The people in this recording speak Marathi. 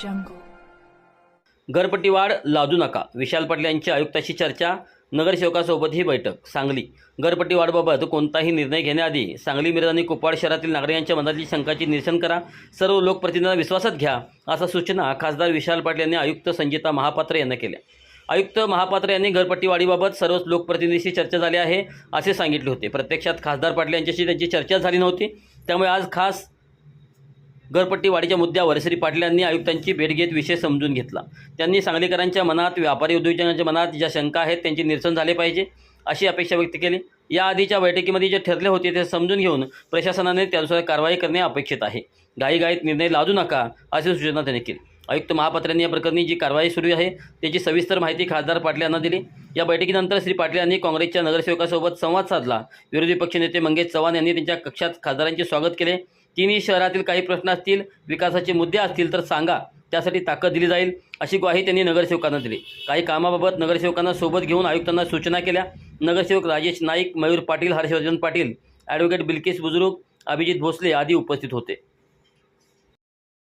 jungle. घरपट्टी वाढ लादू नका. विशाल पाटील यांची आयुक्ताशी चर्चा. नगरसेवकासोबत ही बैठक. सांगली. घरपट्टी वाढबाबत कोणताही निर्णय घेण्याआधी सांगली, मिरज आणि कुपवाड शहरातील नागरिकांच्या मनातील शंकांची निरसन करा. सर्व लोकप्रतिनिधींना विश्वासात घ्या, अशा सूचना खासदार विशाल पाटील यांनी आयुक्त संगीता महापात्र यांना केल्या. आयुक्त महापात्र यांनी घरपट्टी वाढीबाबत सर्वच लोकप्रतिनिधींशी चर्चा झाली आहे असे सांगितले होते. प्रत्यक्षात खासदार पाटील यांच्याशी त्यांची चर्चा झाली नव्हती. त्यामुळे आज खास घरपट्टी वाढीच्या मुद्द्यावर श्री पाटील यांनी आयुक्तांची भेट घेत विषय समजून घेतला. त्यांनी सांगलीकरांच्या मनात, व्यापारी उद्योजकांच्या मनात ज्या शंका आहेत त्यांचे निरसन झाले पाहिजे अशी अपेक्षा व्यक्त केली. याआधीच्या बैठकीमध्ये जे ठरले होते ते समजून घेऊन प्रशासनाने त्यानुसार कारवाई करणे अपेक्षित आहे. घाईघाईत निर्णय लादू नका अशी सूचना त्यांनी केली. आयुक्त महापात्रांनी या प्रकरणी जी कारवाई सुरू आहे त्याची सविस्तर माहिती खासदार पाटील यांना दिली. या बैठकीनंतर श्री पाटील यांनी काँग्रेसच्या नगरसेवकासोबत संवाद साधला. विरोधी पक्षनेते मंगेश चव्हाण यांनी त्यांच्या कक्षात खासदारांचे स्वागत केले. तिन्ही शहरातील काही प्रश्न असतील, विकासाचे मुद्दे असतील तर सांगा, त्यासाठी ताकद दिली जाईल अशी ग्वाही त्यांनी नगरसेवकांना दिली. काही कामाबाबत नगरसेवकांना सोबत घेऊन आयुक्तांना सूचना केल्या. नगरसेवक राजेश नाईक, मयूर पाटील, हर्षवर्धन पाटील, ॲडव्होकेट बिल्किस बुजुर्ग, अभिजित भोसले आदी उपस्थित होते.